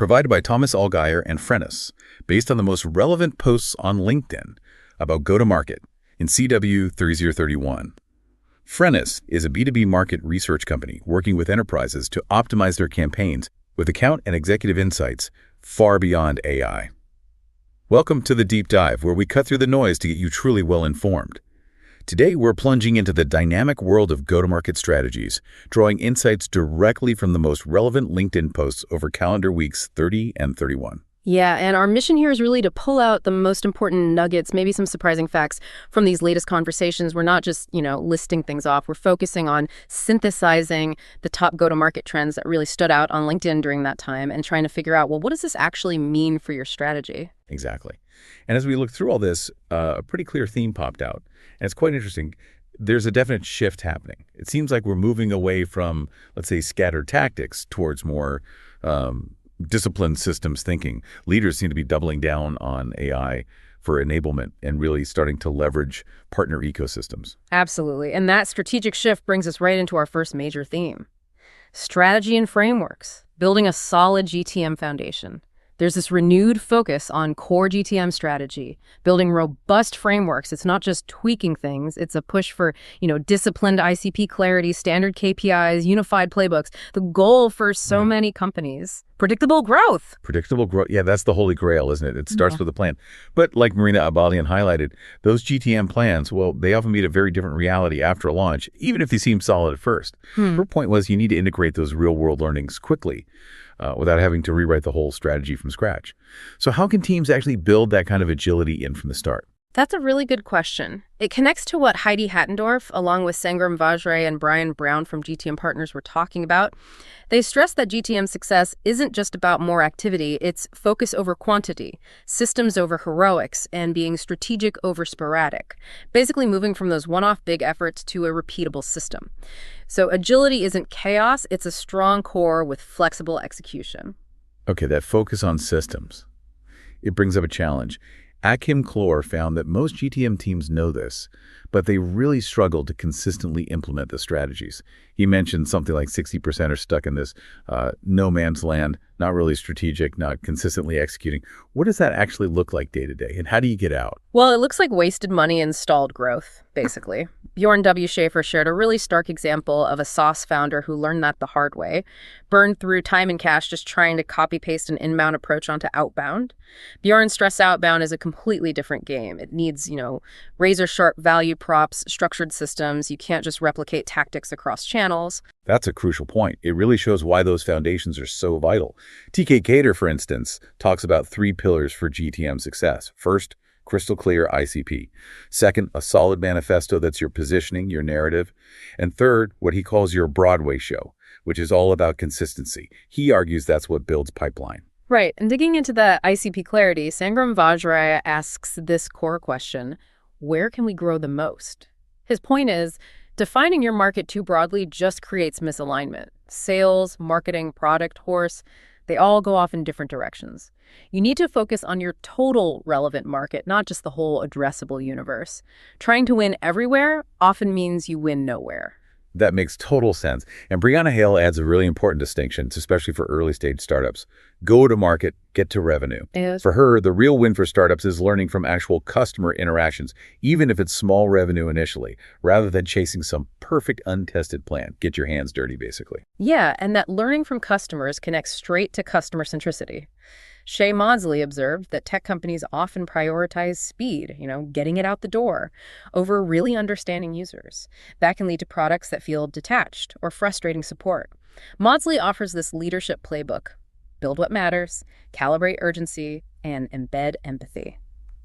provided by Thomas Allgaier and Frennis, based on the most relevant posts on LinkedIn about go-to-market in CW 3031. Frennis is a B2B market research company working with enterprises to optimize their campaigns with account and executive insights far beyond AI. Welcome to the Deep Dive, where we cut through the noise to get you truly well-informed. Today, we're plunging into the dynamic world of go-to-market strategies, drawing insights directly from the most relevant LinkedIn posts over calendar weeks 30 and 31. Yeah, and our mission here is really to pull out the most important nuggets, maybe some surprising facts from these latest conversations. We're not just, listing things off. We're focusing on synthesizing the top go-to-market trends that really stood out on LinkedIn during that time and trying to figure out, well, what does this actually mean for your strategy? Exactly. And as we look through all this, a pretty clear theme popped out. And it's quite interesting. There's a definite shift happening. It seems like we're moving away from, let's say, scattered tactics towards more disciplined systems thinking. Leaders seem to be doubling down on AI for enablement and really starting to leverage partner ecosystems. Absolutely. And that strategic shift brings us right into our first major theme. Strategy and frameworks, building a solid GTM foundation. There's this renewed focus on core GTM strategy, building robust frameworks. It's not just tweaking things. It's a push for, disciplined ICP clarity, standard KPIs, unified playbooks. The goal for so many companies, predictable growth. Predictable growth. Yeah, that's the holy grail, isn't it? It starts with a plan. But like Marina Abadian highlighted, those GTM plans, well, they often meet a very different reality after a launch, even if they seem solid at first. Her point was you need to integrate those real-world learnings quickly. Without having to rewrite the whole strategy from scratch. So how can teams actually build that kind of agility in from the start? That's a really good question. It connects to what Heidi Hattendorf, along with Sangram Vajre and Brian Brown from GTM Partners were talking about. They stress that GTM success isn't just about more activity, it's focus over quantity, systems over heroics, and being strategic over sporadic. Basically moving from those one-off big efforts to a repeatable system. So agility isn't chaos, it's a strong core with flexible execution. Okay, that focus on systems. It brings up a challenge. Akim Clore found that most GTM teams know this, but they really struggle to consistently implement the strategies. He mentioned something like 60% are stuck in this no man's land, not really strategic, not consistently executing. What does that actually look like day to day, and how do you get out? Well, it looks like wasted money and stalled growth, basically. Bjorn W. Schaefer shared a really stark example of a sauce founder who learned that the hard way, burned through time and cash just trying to copy-paste an inbound approach onto outbound. Bjorn stressed outbound is a completely different game. It needs, razor-sharp value props, structured systems. You can't just replicate tactics across channels. That's a crucial point. It really shows why those foundations are so vital. TK Cater, for instance, talks about 3 pillars for GTM success. First, crystal clear ICP. Second, a solid manifesto that's your positioning, your narrative. And third, what he calls your Broadway show, which is all about consistency. He argues that's what builds pipeline. Right. And digging into the ICP clarity, Sangram Vajra asks this core question: where can we grow the most? His point is, defining your market too broadly just creates misalignment. Sales, marketing, product, horse, they all go off in different directions. You need to focus on your total relevant market, not just the whole addressable universe. Trying to win everywhere often means you win nowhere. That makes total sense. And Brianna Hale adds a really important distinction, especially for early-stage startups. Go to market, get to revenue. Yes. For her, the real win for startups is learning from actual customer interactions, even if it's small revenue initially, rather than chasing some perfect untested plan. Get your hands dirty, basically. Yeah, and that learning from customers connects straight to customer centricity. Shay Maudsley observed that tech companies often prioritize speed, getting it out the door, over really understanding users. That can lead to products that feel detached or frustrating support. Maudsley offers this leadership playbook: build what matters, calibrate urgency, and embed empathy.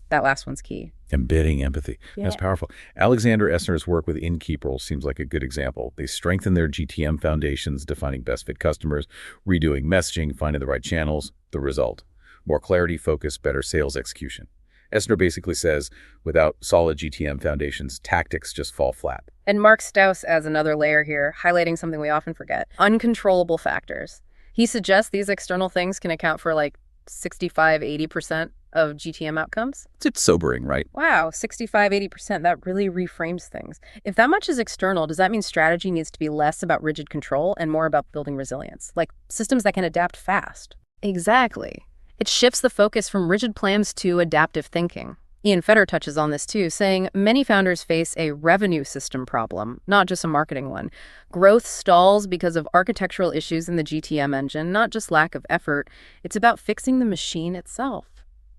That last one's key. Embedding empathy. Yeah. That's powerful. Alexander Essner's work with Inkeeper seems like a good example. They strengthen their GTM foundations, defining best fit customers, redoing messaging, finding the right channels. The result: more clarity, focus, better sales execution. Essner basically says, without solid GTM foundations, tactics just fall flat. And Mark Strauss adds another layer here, highlighting something we often forget: uncontrollable factors. He suggests these external things can account for 65–80% of GTM outcomes. It's sobering, right? Wow, 65–80%. That really reframes things. If that much is external, does that mean strategy needs to be less about rigid control and more about building resilience, like systems that can adapt fast? Exactly. It shifts the focus from rigid plans to adaptive thinking. Ian Feder touches on this too, saying many founders face a revenue system problem, not just a marketing one. Growth stalls because of architectural issues in the GTM engine, not just lack of effort. It's about fixing the machine itself.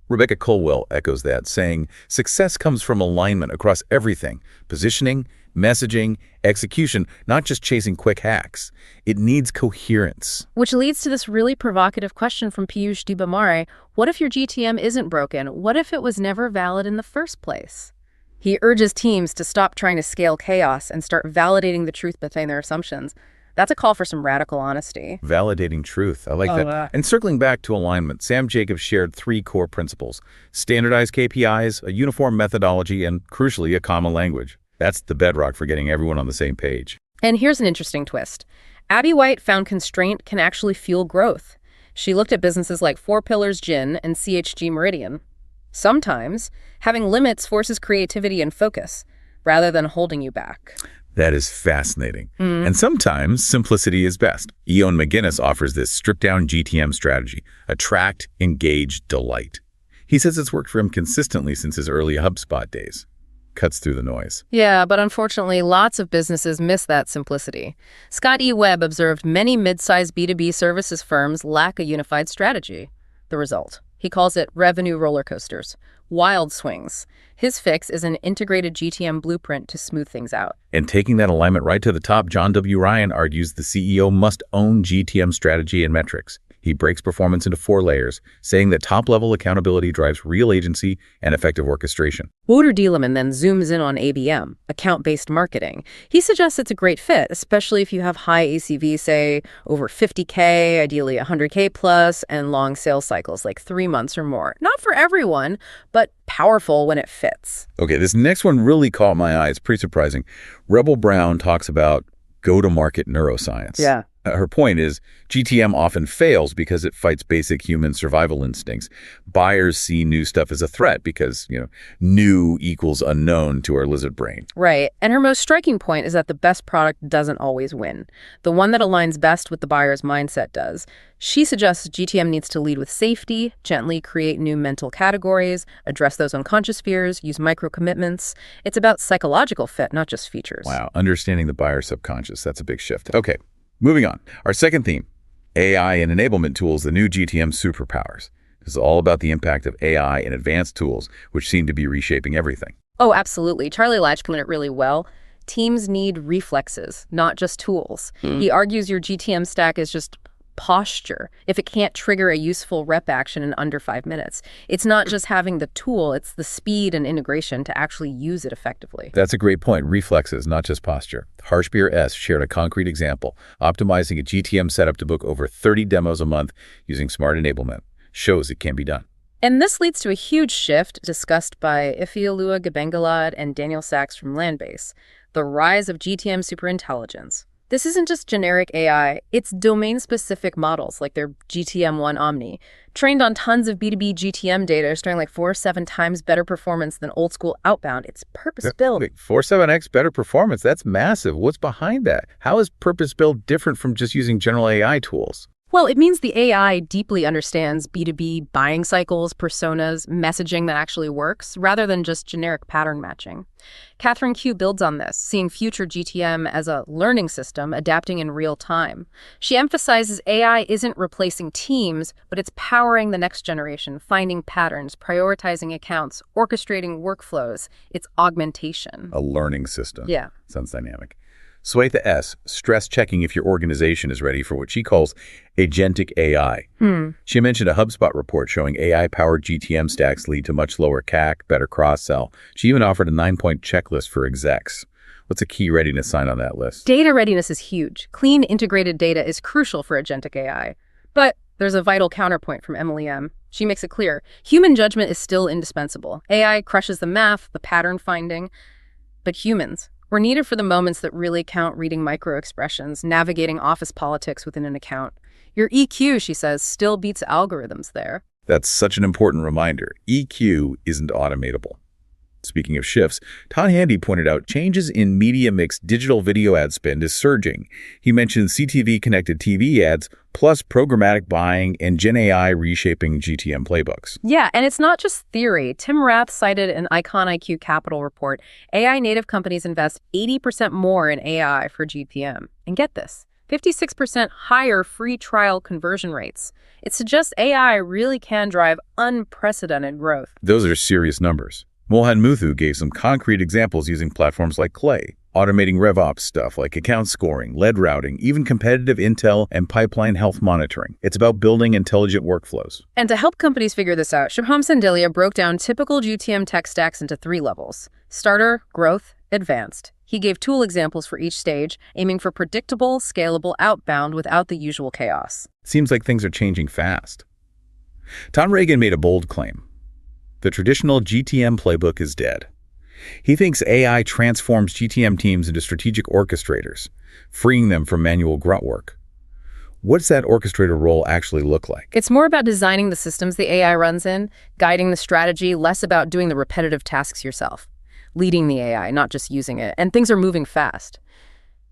Rebecca Colwell echoes that, saying, success comes from alignment across everything: positioning, messaging, execution, not just chasing quick hacks. It needs coherence. Which leads to this really provocative question from Piyush Dibamare. What if your GTM isn't broken? What if it was never valid in the first place? He urges teams to stop trying to scale chaos and start validating the truth behind their assumptions. That's a call for some radical honesty. Validating truth. I like that. And circling back to alignment, Sam Jacobs shared 3 core principles: standardized KPIs, a uniform methodology, and crucially, a common language. That's the bedrock for getting everyone on the same page. And here's an interesting twist. Abby White found constraint can actually fuel growth. She looked at businesses like 4 Pillars Gin and CHG Meridian. Sometimes, having limits forces creativity and focus, rather than holding you back. That is fascinating. And sometimes simplicity is best. Eoin McGinnis offers this stripped-down GTM strategy: attract, engage, delight. He says it's worked for him consistently since his early HubSpot days. Cuts through the noise. Yeah, but unfortunately, lots of businesses miss that simplicity. Scott E. Webb observed many mid-sized B2B services firms lack a unified strategy. The result? He calls it revenue roller coasters, wild swings. His fix is an integrated GTM blueprint to smooth things out. And taking that alignment right to the top, John W. Ryan argues the CEO must own GTM strategy and metrics. He breaks performance into 4 layers, saying that top-level accountability drives real agency and effective orchestration. Wouter Dieleman then zooms in on ABM, account-based marketing. He suggests it's a great fit, especially if you have high ACV, say, over 50K, ideally 100K plus, and long sales cycles, like 3 months or more. Not for everyone, but powerful when it fits. Okay, this next one really caught my eye. It's pretty surprising. Rebel Brown talks about go-to-market neuroscience. Yeah. Her point is GTM often fails because it fights basic human survival instincts. Buyers see new stuff as a threat because, new equals unknown to our lizard brain. Right. And her most striking point is that the best product doesn't always win. The one that aligns best with the buyer's mindset does. She suggests GTM needs to lead with safety, gently create new mental categories, address those unconscious fears, use micro-commitments. It's about psychological fit, not just features. Wow. Understanding the buyer's subconscious. That's a big shift. Okay. Moving on. Our second theme, AI and enablement tools, the new GTM superpowers. This is all about the impact of AI and advanced tools, which seem to be reshaping everything. Oh, absolutely. Charlie Latch put it really well. Teams need reflexes, not just tools. He argues your GTM stack is just posture if it can't trigger a useful rep action in under 5 minutes. It's not just having the tool, it's the speed and integration to actually use it effectively. That's a great point. Reflexes, not just posture. Harshbeer S. shared a concrete example, optimizing a GTM setup to book over 30 demos a month using smart enablement. Shows it can be done. And this leads to a huge shift discussed by Ifeoluwa Gabengalad and Daniel Sachs from Landbase, the rise of GTM superintelligence. This isn't just generic AI, it's domain-specific models like their GTM1 Omni, trained on tons of B2B GTM data, showing like 4-7 times better performance than old-school outbound. It's purpose-built. 4-7x better performance, that's massive. What's behind that? How is purpose-built different from just using general AI tools? Well, it means the AI deeply understands B2B buying cycles, personas, messaging that actually works, rather than just generic pattern matching. Catherine Q builds on this, seeing future GTM as a learning system adapting in real time. She emphasizes AI isn't replacing teams, but it's powering the next generation, finding patterns, prioritizing accounts, orchestrating workflows. It's augmentation. A learning system. Yeah. Sounds dynamic. Swetha S. stress checking if your organization is ready for what she calls agentic AI. She mentioned a HubSpot report showing AI-powered GTM stacks lead to much lower CAC, better cross-sell. She even offered a 9-point checklist for execs. What's a key readiness sign on that list? Data readiness is huge. Clean, integrated data is crucial for agentic AI. But there's a vital counterpoint from Emily M. She makes it clear. Human judgment is still indispensable. AI crushes the math, the pattern finding, but humans, we're needed for the moments that really count, reading micro-expressions, navigating office politics within an account. Your EQ, she says, still beats algorithms there. That's such an important reminder. EQ isn't automatable. Speaking of shifts, Todd Handy pointed out changes in media mix digital video ad spend is surging. He mentioned CTV-connected TV ads, plus programmatic buying and Gen AI reshaping GTM playbooks. Yeah, and it's not just theory. Tim Rath cited an Icon IQ Capital report. AI-native companies invest 80% more in AI for GTM. And get this, 56% higher free trial conversion rates. It suggests AI really can drive unprecedented growth. Those are serious numbers. Mohan Muthu gave some concrete examples using platforms like Clay, automating RevOps stuff like account scoring, lead routing, even competitive intel and pipeline health monitoring. It's about building intelligent workflows. And to help companies figure this out, Shubham Sandilia broke down typical GTM tech stacks into 3 levels: starter, growth, advanced. He gave tool examples for each stage, aiming for predictable, scalable outbound without the usual chaos. Seems like things are changing fast. Tom Reagan made a bold claim. The traditional GTM playbook is dead. He thinks AI transforms GTM teams into strategic orchestrators, freeing them from manual grunt work. What's that orchestrator role actually look like? It's more about designing the systems the AI runs in, guiding the strategy, less about doing the repetitive tasks yourself, leading the AI, not just using it. And things are moving fast.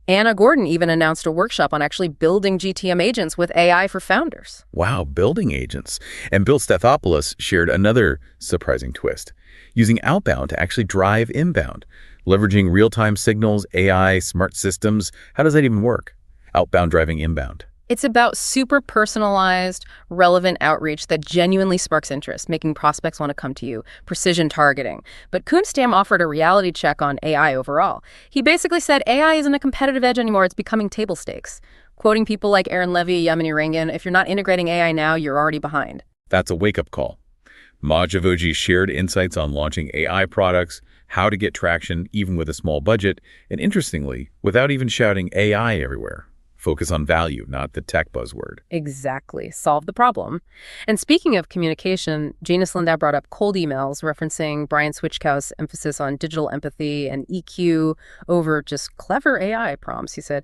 Anna Gordon even announced a workshop on actually building GTM agents with AI for founders. Wow, building agents. And Bill Stathopoulos shared another surprising twist, using outbound to actually drive inbound, leveraging real-time signals, AI, smart systems. How does that even work? Outbound driving inbound. It's about super personalized, relevant outreach that genuinely sparks interest, making prospects want to come to you, precision targeting. But Kunstam offered a reality check on AI overall. He basically said AI isn't a competitive edge anymore, it's becoming table stakes. Quoting people like Aaron Levy, Yamini Rangan, if you're not integrating AI now, you're already behind. That's a wake-up call. Mahjavoji shared insights on launching AI products, how to get traction even with a small budget, and interestingly, without even shouting AI everywhere. Focus on value, not the tech buzzword. Exactly. Solve the problem. And speaking of communication, Janus Lindau brought up cold emails, referencing Brian Switchkow's emphasis on digital empathy and EQ over just clever AI prompts. He said,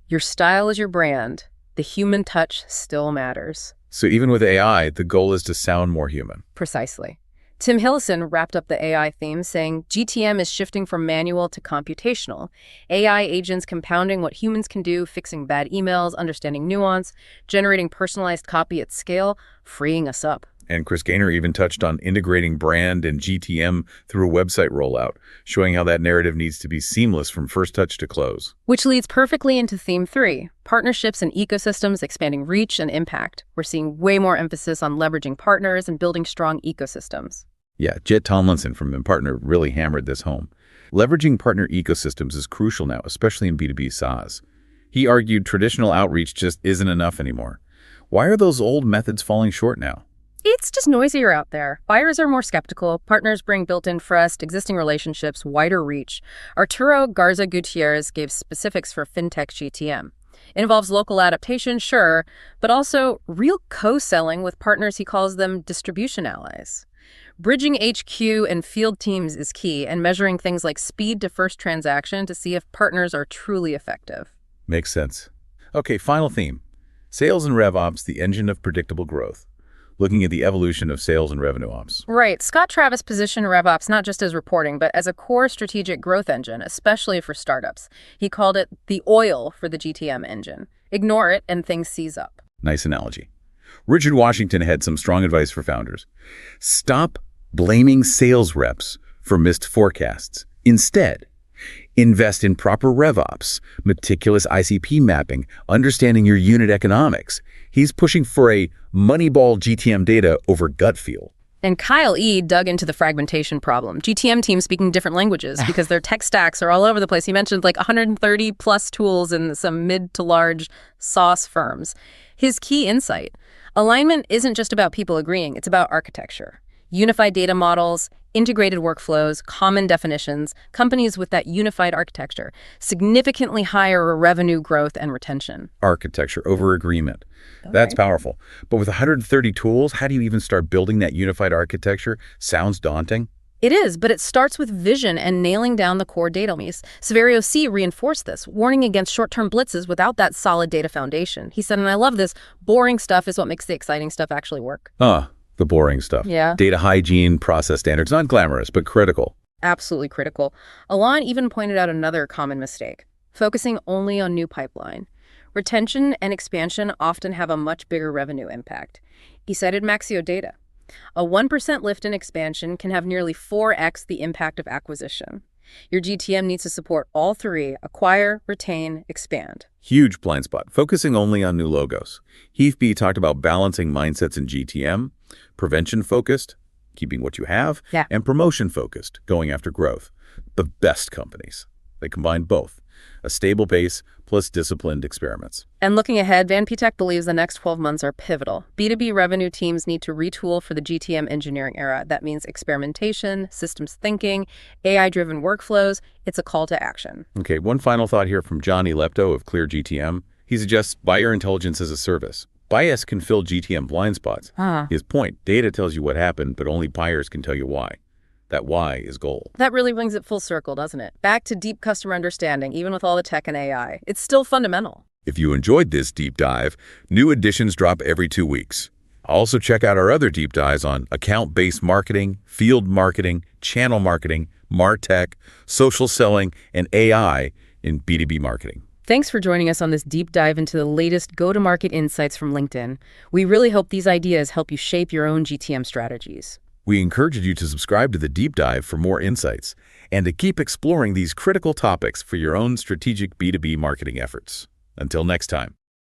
your style is your brand. The human touch still matters. So even with AI, the goal is to sound more human. Precisely. Tim Hillison wrapped up the AI theme saying GTM is shifting from manual to computational. AI agents compounding what humans can do, fixing bad emails, understanding nuance, generating personalized copy at scale, freeing us up. And Chris Gaynor even touched on integrating brand and GTM through a website rollout, showing how that narrative needs to be seamless from first touch to close. Which leads perfectly into theme 3, partnerships and ecosystems expanding reach and impact. We're seeing way more emphasis on leveraging partners and building strong ecosystems. Yeah, Jet Tomlinson from InPartner really hammered this home. Leveraging partner ecosystems is crucial now, especially in B2B SaaS. He argued traditional outreach just isn't enough anymore. Why are those old methods falling short now? It's just noisier out there. Buyers are more skeptical. Partners bring built-in trust, existing relationships, wider reach. Arturo Garza Gutierrez gave specifics for FinTech GTM. It involves local adaptation, sure, but also real co-selling with partners. He calls them distribution allies. Bridging HQ and field teams is key, and measuring things like speed to first transaction to see if partners are truly effective. Makes sense. Okay, final theme. Sales and RevOps, the engine of predictable growth. Looking at the evolution of sales and revenue ops. Right. Scott Travis positioned RevOps not just as reporting, but as a core strategic growth engine, especially for startups. He called it the oil for the GTM engine. Ignore it and things seize up. Nice analogy. Richard Washington had some strong advice for founders. Stop blaming sales reps for missed forecasts. Instead, invest in proper RevOps, meticulous ICP mapping, understanding your unit economics. He's pushing for a Moneyball GTM data over gut feel. And Kyle E. dug into the fragmentation problem. GTM teams speaking different languages because their tech stacks are all over the place. He mentioned like 130 plus tools in some mid to large SaaS firms. His key insight, alignment isn't just about people agreeing, it's about architecture. Unified data models, integrated workflows, common definitions, companies with that unified architecture, significantly higher revenue growth and retention. Architecture over agreement. Okay. That's powerful. But with 130 tools, how do you even start building that unified architecture? Sounds daunting. It is, but it starts with vision and nailing down the core data piece. Severio C. reinforced this, warning against short-term blitzes without that solid data foundation. He said, and I love this, boring stuff is what makes the exciting stuff actually work. The boring stuff. Yeah. Data hygiene, process standards, not glamorous, but critical. Absolutely critical. Alon even pointed out another common mistake, focusing only on new pipeline. Retention and expansion often have a much bigger revenue impact. He cited Maxio data. A 1% lift in expansion can have nearly 4x the impact of acquisition. Your GTM needs to support all three: acquire, retain, expand. Huge blind spot, focusing only on new logos. Heath B talked about balancing mindsets in GTM, prevention-focused, keeping what you have, Yeah. and promotion-focused, going after growth. The best companies. They combine both, a stable base plus disciplined experiments. And looking ahead, Van Tech believes the next 12 months are pivotal. B2B revenue teams need to retool for the GTM engineering era. That means experimentation, systems thinking, AI-driven workflows. It's a call to action. Okay, one final thought here from Johnny Lepto of Clear GTM. He suggests buyer intelligence as a service. Bias can fill GTM blind spots. His point, data tells you what happened, but only buyers can tell you why. That why is gold. That really brings it full circle, doesn't it? Back to deep customer understanding, even with all the tech and AI. It's still fundamental. If you enjoyed this deep dive, new editions drop every 2 weeks. Also check out our other deep dives on account-based marketing, field marketing, channel marketing, MarTech, social selling, and AI in B2B marketing. Thanks for joining us on this deep dive into the latest go-to-market insights from LinkedIn. We really hope these ideas help you shape your own GTM strategies. We encourage you to subscribe to the deep dive for more insights and to keep exploring these critical topics for your own strategic B2B marketing efforts. Until next time.